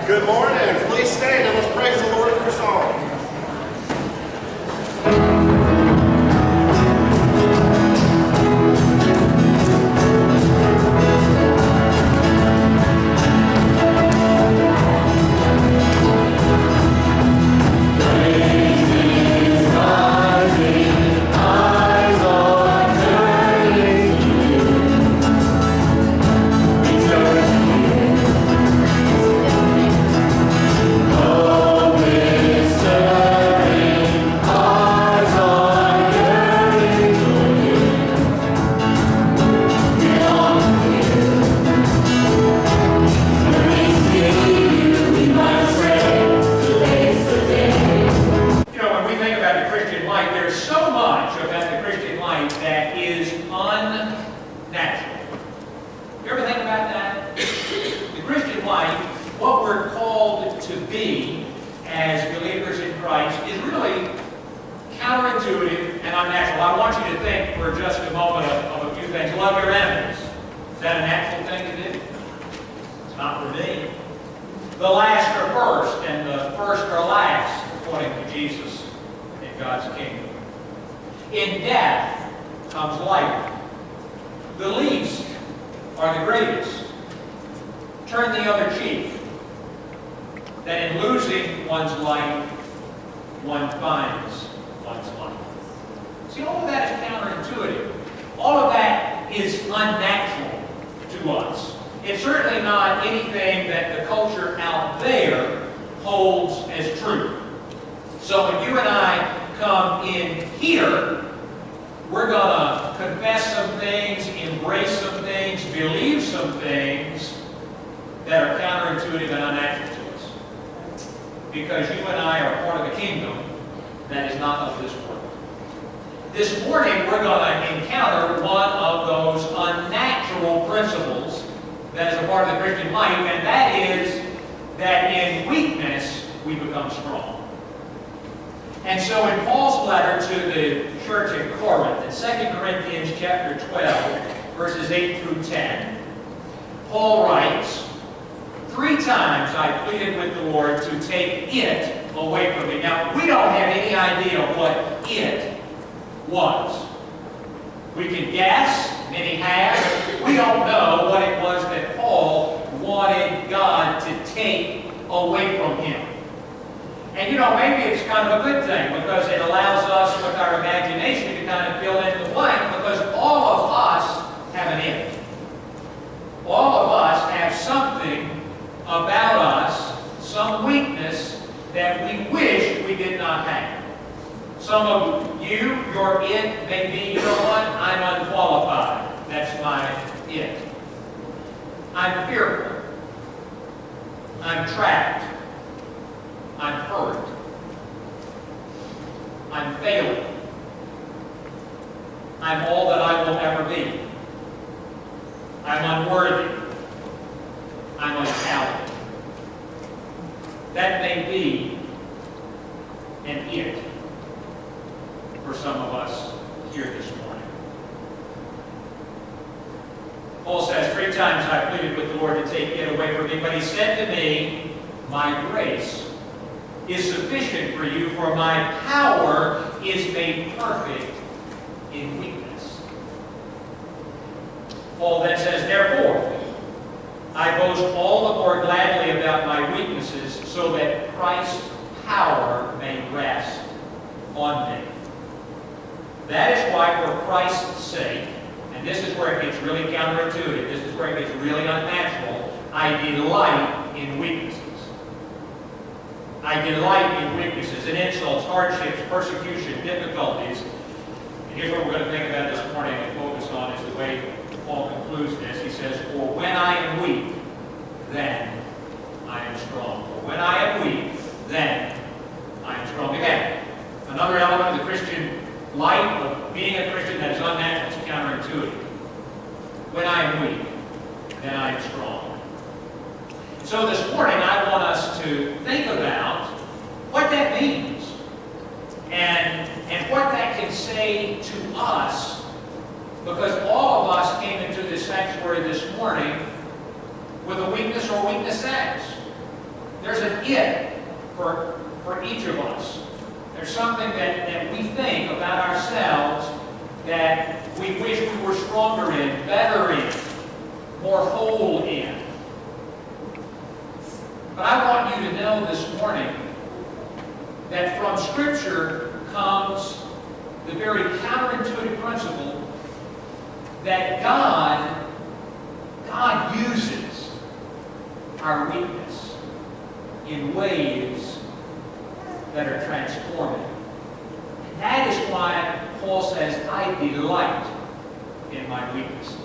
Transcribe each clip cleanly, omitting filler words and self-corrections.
Good morning. Please stand and let's praise the Lord through song. In death comes life. The least are the greatest. Turn the other cheek. That in losing one's life, one finds one's life. See, all of that is counterintuitive. All of that is unnatural to us. It's certainly not anything that the culture out there holds as true. So when you and I come in here, we're going to confess some things, embrace some things, believe some things that are counterintuitive and unnatural to us. Because you and I are part of a kingdom that is not of this world. This morning, we're going to encounter one of those unnatural principles that is a part of the Christian life, and that is that in weakness, we become strong. And so in Paul's letter to the church in Corinth, in 2 Corinthians chapter 12, verses 8 through 10, Paul writes, 3 times I pleaded with the Lord to take it away from me. Now, we don't have any idea what it was. We can guess, many have. We don't know what it was that Paul wanted God to take away from him. And you know, maybe it's kind of a good thing because it allows us, with our imagination, to kind of fill in the blank, because all of us have an it. All of us have something about us, some weakness that we wish we did not have. Some of you, your it may be, you know what, I'm unqualified. That's my it. I'm fearful. I'm trapped. I'm hurt. I'm failing. I'm all that I will ever be. I'm unworthy. I'm untalented. That may be an it for some of us here this morning. Paul says, 3 times I pleaded with the Lord to take it away from me, but he said to me, my grace is sufficient for you, for my power is made perfect in weakness. Paul then says, therefore, I boast all the more gladly about my weaknesses, so that Christ's power may rest on me. That is why, for Christ's sake, and this is where it gets really counterintuitive, this is where it gets really unnatural, I delight in weaknesses. I delight in weaknesses, in insults, hardships, persecution, difficulties. And here's what we're going to think about this morning and focus on, is the way Paul concludes this. He says, for when I am weak, then I am strong. For when I am weak, then I am strong. Again, another element of the Christian life, of being a Christian that is unnatural, it's counterintuitive. When I am weak, then I am strong. So this morning, I want us to think about what that means and what that can say to us, because all of us came into this sanctuary this morning with a weakness or weaknesses. it for each of us. There's something that we think about ourselves that we wish we were stronger in, better in, more whole in. But I want you to know this morning that from Scripture comes the very counterintuitive principle that God uses our weakness in ways that are transformative. And that is why Paul says, I delight in my weaknesses.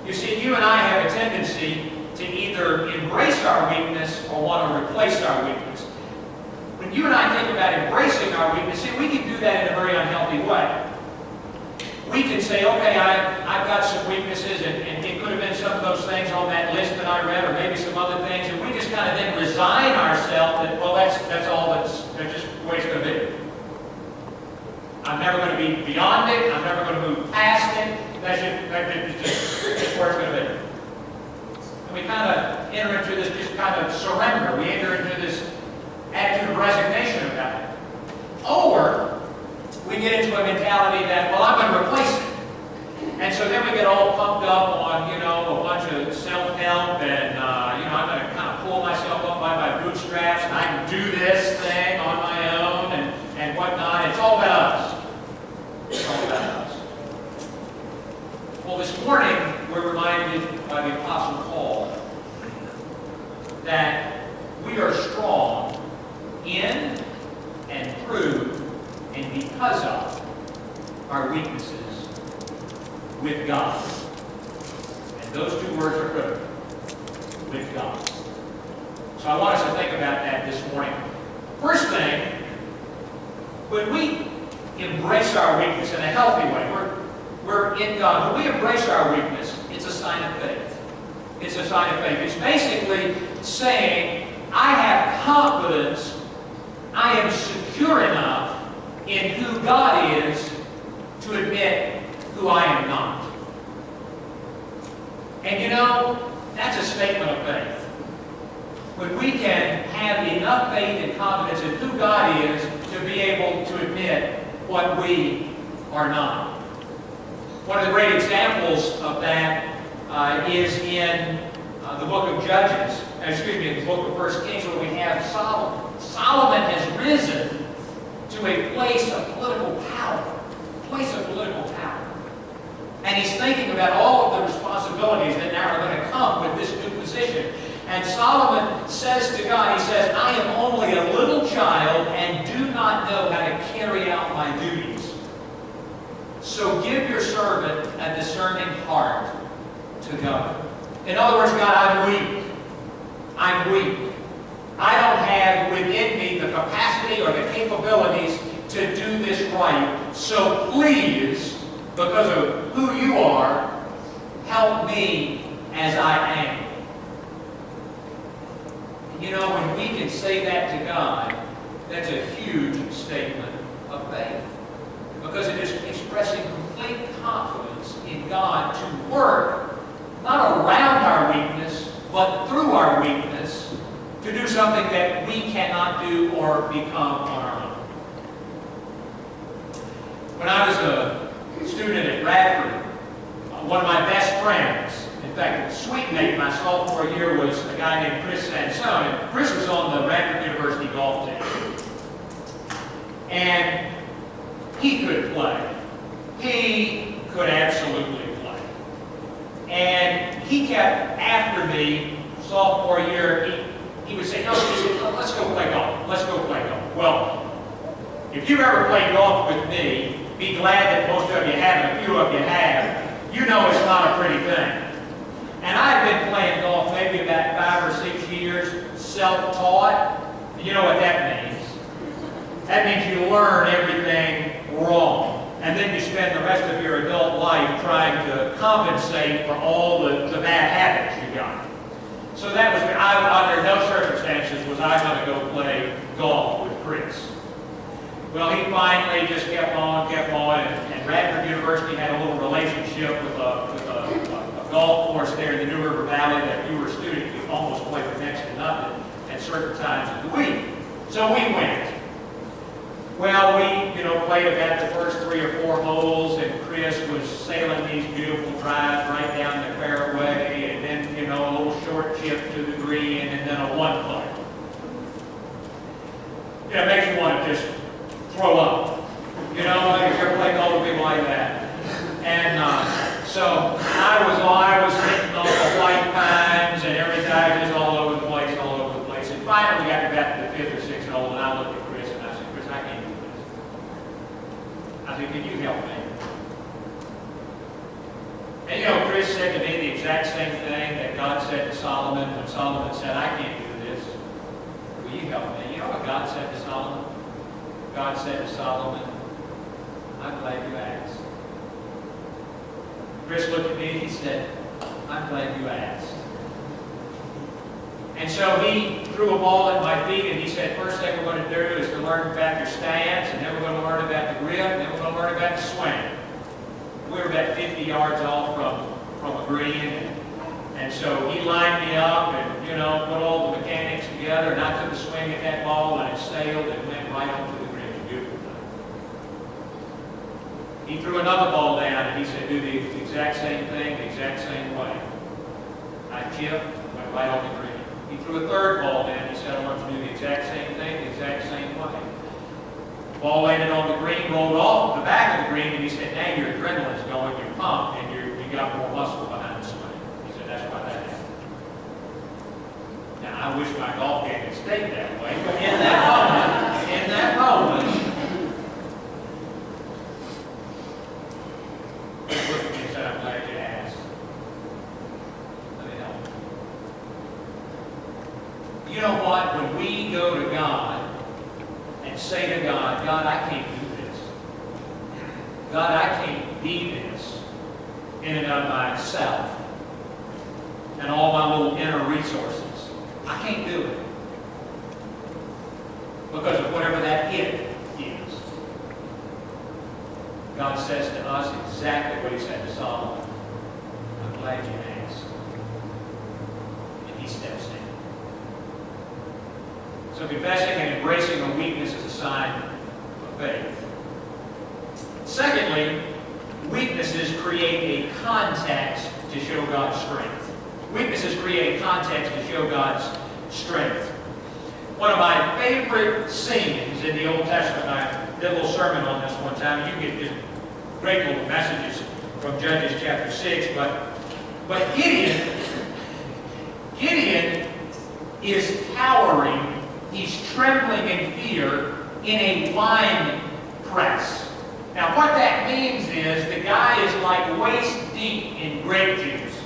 You see, you and I have a tendency to either embrace our weakness or want to replace our weakness. When you and I think about embracing our weakness, see, we can do that in a very unhealthy way. We can say, okay, I've got some weaknesses, and it could have been some of those things on that list that I read, or maybe some other things, and we just kind of then resign ourselves that, well, that's just the way it's going to be. I'm never going to be beyond it. I'm never going to move past it. That's just where it's going to be. And we kind of enter into this just kind of surrender. We enter into this attitude of resignation about it. Or we get into a mentality that, well, I'm going to replace it. And so then we get all pumped up on, a bunch of self-help and, I'm going to kind of pull myself up by my bootstraps and I can do this thing on my own and whatnot. It's all about us. It's all about us. Well, this morning, we're reminded by the Apostle Paul that we are strong in and through and because of our weaknesses with God. And those two words are critical. With God. So I want us to think about that this morning. First thing, when we embrace our weakness in a healthy way, we're in God. When we embrace our weakness, it's a sign of faith. It's a sign of faith. It's basically saying, I have confidence, I am secure enough in who God is to admit who I am not. And that's a statement of faith. When we can have enough faith and confidence in who God is to be able to admit what we are not. One of the great examples of that is in the book of Judges, the book of 1 Kings, where we have Solomon. Solomon has risen to a place of political power. And he's thinking about all of the responsibilities that now are going to come with this new position. And Solomon says to God, he says, I am only a little child and do not know how to carry out my duties. So give your servant a discerning heart to govern. In other words, God, I'm weak. I don't have within me the capacity or the capabilities to do this right. So please, because of who you are, help me as I am. When we can say that to God, that's a huge statement of faith. Because it is expressing complete confidence in God to work, not around our weakness, but through our weakness, to do something that we cannot do or become on our own. When I was a student at Radford, one of my best friends, in fact, a sweet mate my sophomore year, was a guy named Chris Sansone. And Chris was on the Radford University golf team. And he could play. He could absolutely play. And he kept after me, sophomore year, he would say, let's go play golf. Let's go play golf. Well, if you've ever played golf with me, be glad that most of you haven't, a few of you have. You know it's not a pretty thing. And I've been playing golf maybe about 5 or 6 years, self-taught. You know what that means. That means you learn everything wrong. And then you spend the rest of your adult life trying to compensate for all the bad habits you got. So that was, under no circumstances was I going to go play golf with Chris. Well, he finally just kept on, and Radford University had a little relationship with a golf course there in the New River Valley that if you were a student, you almost played for next to nothing. And so certain times of the week. So we went. Well, we, played about the first 3 or 4 holes, and Chris was sailing these beautiful drives right down the fairway, and then, a little short chip to the green, and then a one putt. It makes you want to just throw up. If you're playing all the people like that. And so I was hitting all the white pines and everything, just all over the place. And finally we got to about the 5th or 6th hole, and I looked at Chris and I said, Chris, I can't do this. I said, can you help me? And Chris said to me the exact same thing that God said to Solomon when Solomon said, I can't do this. Will you help me? You know what God said to Solomon? God said to Solomon, I'm glad you asked. Chris looked at me and he said, I'm glad you asked. And so he threw a ball at my feet and he said, first thing we're going to do is to learn about your stance, and then we're going to learn about the grip, and then we're going to learn about the swing. We were about 50 yards off from a green, and so he lined me up and, put all the mechanics together, and I took a swing at that ball and it sailed and went right onto the green. It was beautiful. He threw another ball down and he said, do the exact same thing, the exact same way. I chipped, went right on the green. He threw a third ball down. He said, I want you to do the exact same thing, the exact same way. Ball landed on the green, rolled off the back of the green, and he said, now your adrenaline's going, you're pumped, and you got more muscle behind the swing. He said, that's why that happened. Now, I wish my golf game had stayed that way, but in that moment, he looked at me and said, I'm glad you asked. Let me help you. You know what? When we go to God and say to God, God, I can't do this. God, I can't be this in and of myself and all my little inner resources. I can't do it because of whatever that it is. God says to us exactly what he said to Solomon. I'm glad you asked. And he steps in. So confessing and embracing a weakness is a sign of faith. Secondly, weaknesses create a context to show God's strength. Weaknesses create a context to show God's strength. One of my favorite scenes in the Old Testament, I did a little sermon on this one time. You get just great little messages from Judges chapter 6, but Gideon is cowering. He's trembling in fear in a wine press. Now what that means is the guy is like waist deep in grape juice.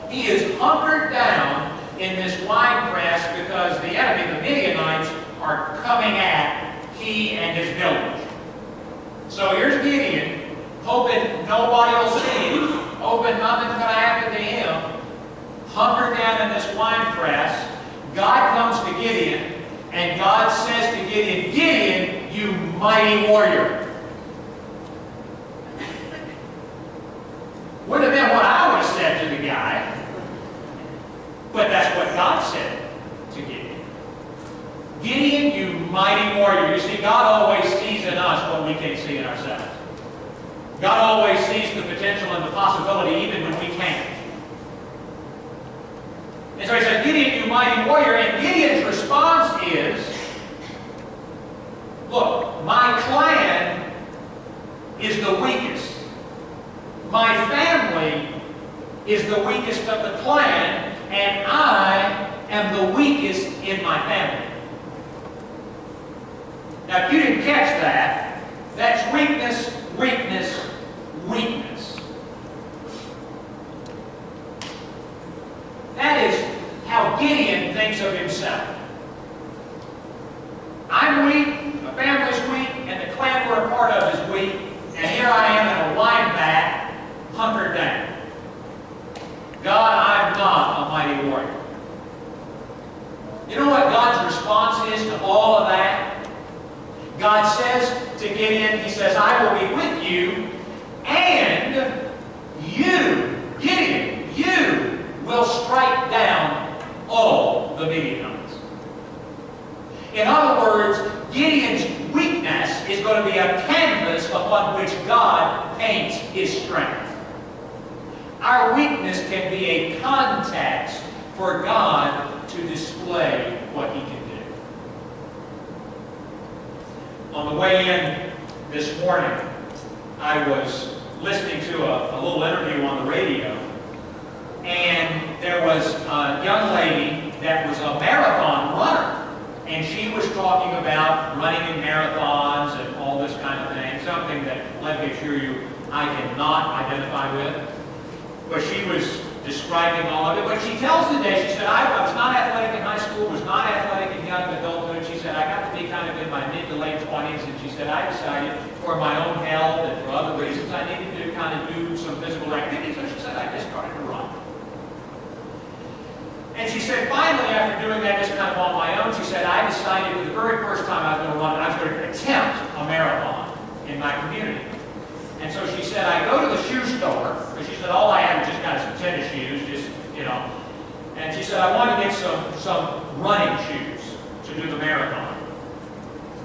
He is hunkered down in this wine press because the enemy, the Midianites, are coming at he and his village. So here's Gideon, hoping nobody will see him, hoping nothing's going to happen to him, hunkered down in this wine press. God comes to Gideon, and God says to Gideon, Gideon, you mighty warrior. Would have been what I would have said to the guy, but that's what God said to Gideon. Gideon, you mighty warrior. You see, God always sees in us what we can't see in ourselves. God always sees the potential and the possibility even when we can't. And so he said, Gideon, you mighty warrior. And Gideon's response is, look, my clan is the weakest. My family is the weakest of the clan, and I am the weakest in my family. Now, if you didn't catch that, that's weakness, weakness, weakness. That is how Gideon thinks of himself. I'm weak, my family's weak, and the clan we're a part of is weak, and here I am in a wine vat, hunkered down. God, I'm not a mighty warrior. You know what God's response is to all of that? God says to Gideon, he says, I will be with you, and you, Gideon, you will strike down all the Midianites. a canvas upon which God paints His strength. Our weakness can be a context for God to display what He can do. On the way in this morning, I was listening to a little interview on the radio, and there was a young lady that was a marathon runner, and she was talking about running in marathons and all this kind of thing, something that, let me assure you, I cannot identify with. But she was describing all of it. But she tells today, she said, I was not athletic in high school, was not athletic in young adulthood. She said, I got to be kind of in my mid to late 20s, and she said, I decided for my own health and for other reasons, I needed to kind of do some physical activity. So she said, I just started to run. And she said, finally, after doing that just kind of on my own, she said, I decided for the very first time I was going to run, I was going to attempt a marathon in my community. And so she said, I go to the shoe store, because she said, all I had was just kind of some tennis shoes, just, you know. And she said, I want to get some running shoes to do the marathon.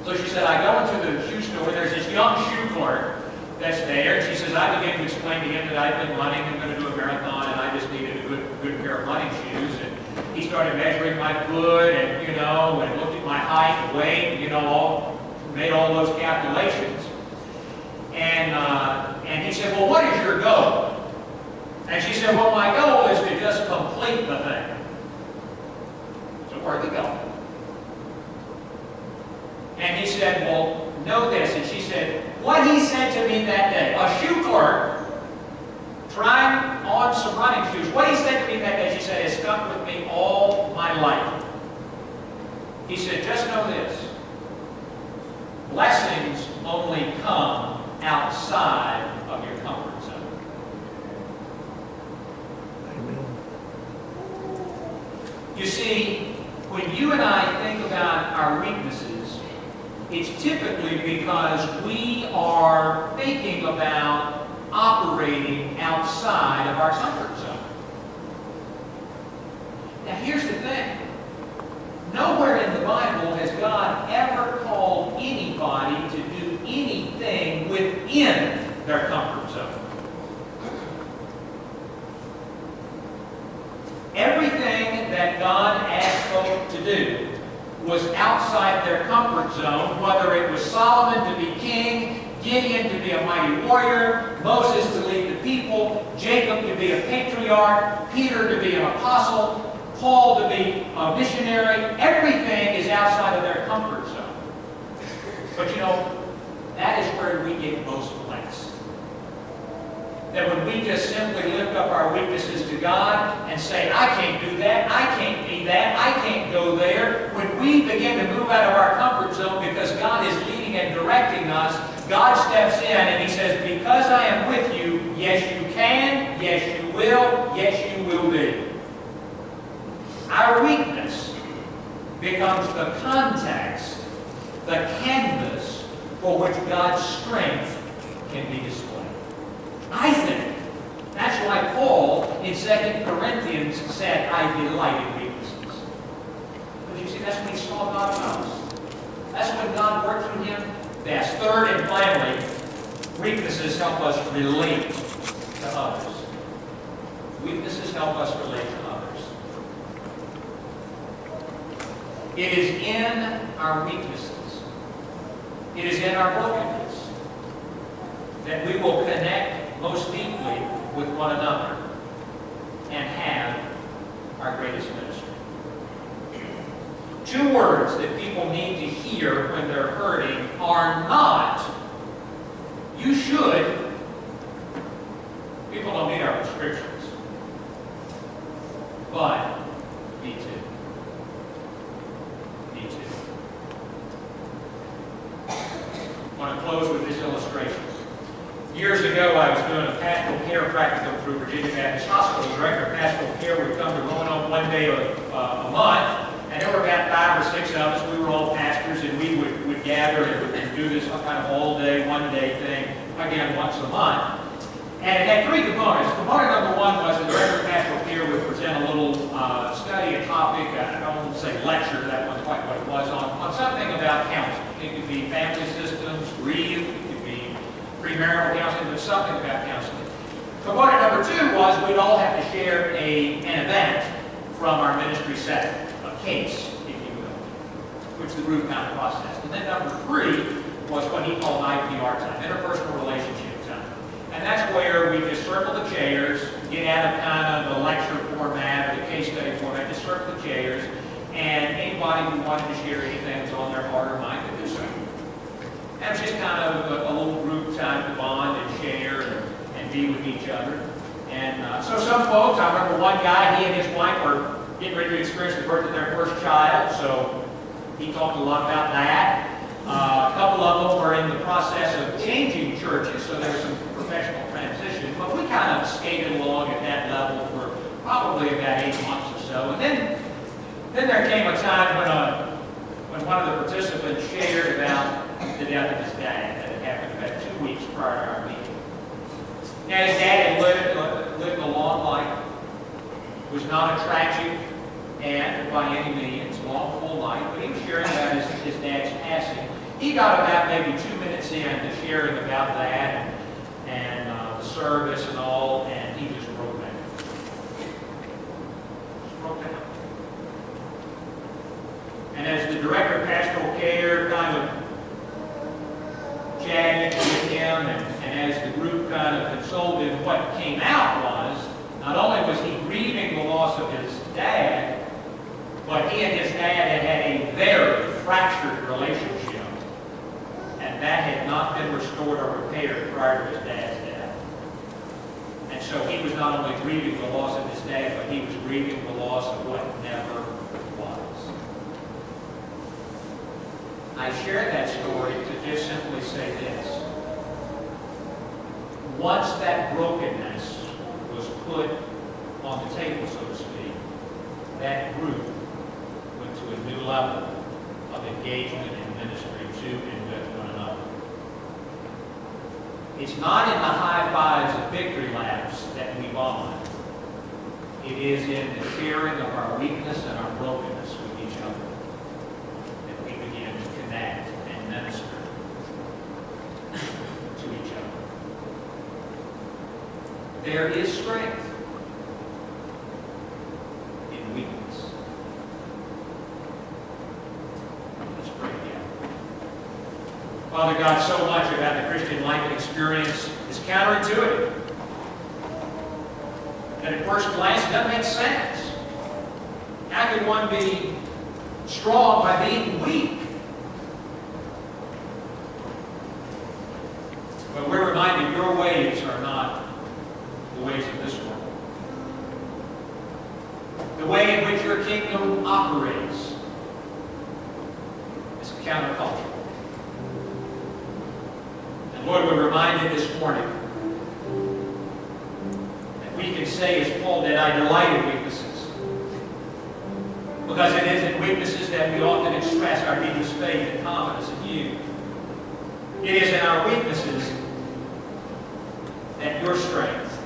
So she said, I go into the shoe store, there's this young shoe clerk that's there, and she says, I began to explain to him that I've been running and going to do a marathon, and I just needed a good pair of running shoes. And he started measuring my foot, and, you know, and looked at my height, weight, you know, made all those calculations. And he said, well, what is your goal? And she said, well, my goal is to just complete the thing. So where'd they go? And he said, well, know this. And she said, what he said to me that day, a shoe clerk trying on some running shoes, what he said to me that day, she said, has stuck with me all my life. He said, just know this. Blessings only come outside of your comfort zone. Amen. You see, when you and I think about our weaknesses, it's typically because we are thinking about operating outside of our comfort zone. Now here's the thing. Nowhere in the Bible has God ever called anybody to do anything within their comfort zone. Everything that God asked folk to do was outside their comfort zone, whether it was Solomon to be king, Gideon to be a mighty warrior, Moses to lead the people, Jacob to be a patriarch, Peter to be an apostle, Paul to be a missionary. Everything is outside of their comfort zone. But you know, that is where we get most blessed. That when we just simply lift up our weaknesses to God and say, I can't do that, I can't be that, I can't go there, when we begin to move out of our comfort zone because God is leading and directing us, God steps in and He says, because I am with you, yes you can, yes you will, yes you will be. Our weakness becomes the context, the canvas for which God's strength can be displayed. I think that's why Paul in 2 Corinthians said, I delight in weaknesses. But you see, that's when he saw God most. That's when God worked through him best. Third and finally, weaknesses help us relate to others. Weaknesses help us relate to others. It is in our weaknesses, it is in our brokenness that we will connect most deeply with one another and have our greatest ministry. Two words that people need to hear when they're hurting are not, you should. People don't need our prescriptions. But, me too. Me too. I want to close with this illustration. Years ago, I was doing a pastoral care practicum through Virginia Baptist Hospital. The director of pastoral care would come to Roanoke one day a month, and there were about 5 or 6 of us. We were all pastors, and we would gather and do this kind of all-day, one-day thing, again, once a month. And it had 3 components. Component number 1 was the director of pastoral care would present a little study, a topic, I don't want to say lecture, that wasn't quite what it was, on something about counseling. It could be family systems, grief, premarital counseling, but something about counseling. Component number 2 was we'd all have to share an event from our ministry setting, a case, if you will, which the group kind of processed. And then number 3 was what he called IPR time, interpersonal relationship time. And that's where we just circle the chairs, get out of kind of the lecture format or the case study format, just circle the chairs, and anybody who wanted to share anything that's on their heart or mind could do so. And it was just kind of a little group time to bond and share and be with each other. And so some folks, I remember one guy, he and his wife were getting ready to experience the birth of their first child, so he talked a lot about that. A couple of them were in the process of changing churches, so there was some professional transition, but we kind of skated along at that level for probably about 8 months or so. And then there came a time when one of the participants shared about the death of his dad that had happened about 2 weeks prior to our meeting. Now, his dad had lived a long life, was not a tragic and by any means long, full life, but he was sharing about his dad's passing. He got about maybe 2 minutes in to sharing about that and the service and all, and he just broke down. Just broke down. And as the director of pastoral care kind of chatted with him, and as the group kind of consulted, what came out was, not only was he grieving the loss of his dad, but he and his dad had had a very fractured relationship, and that had not been restored or repaired prior to his dad's death. And so he was not only grieving the loss of his dad, but he was grieving the loss of what never was. I share that story to just simply say this. Once that brokenness was put on the table, so to speak, that group went to a new level of engagement in ministry to and with one another. It's not in the high fives and victory laps that we bond. It is in the sharing of our weakness and our brokenness with each other that we begin to connect and minister to each other. There is strength in weakness. Let's pray again. Father God, so much about the Christian life and experience is counterintuitive. And at first glance, it doesn't make sense. How can one be strong by being weak? But we're reminded your ways are not the ways of this world. The way in which your kingdom operates is countercultural. And Lord, we're reminded this morning that we can say, as Paul did, I delight in weaknesses. Because it is in weaknesses that we often express our deepest faith and confidence in you. It is in our weaknesses that your strength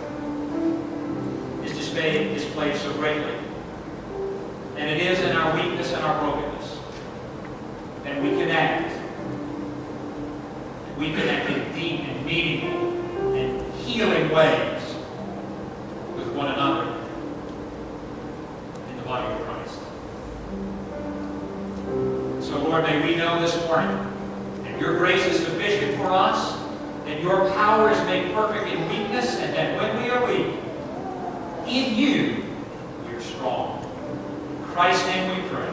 is displayed so greatly. And it is in our weakness and our brokenness that we connect. We connect in deep and meaningful and healing ways with one another in the body of Christ. So, Lord, may we know this morning that your grace is sufficient for us, that your power is made perfect in weakness, and that when we are weak, in you, we are strong. In Christ's name we pray.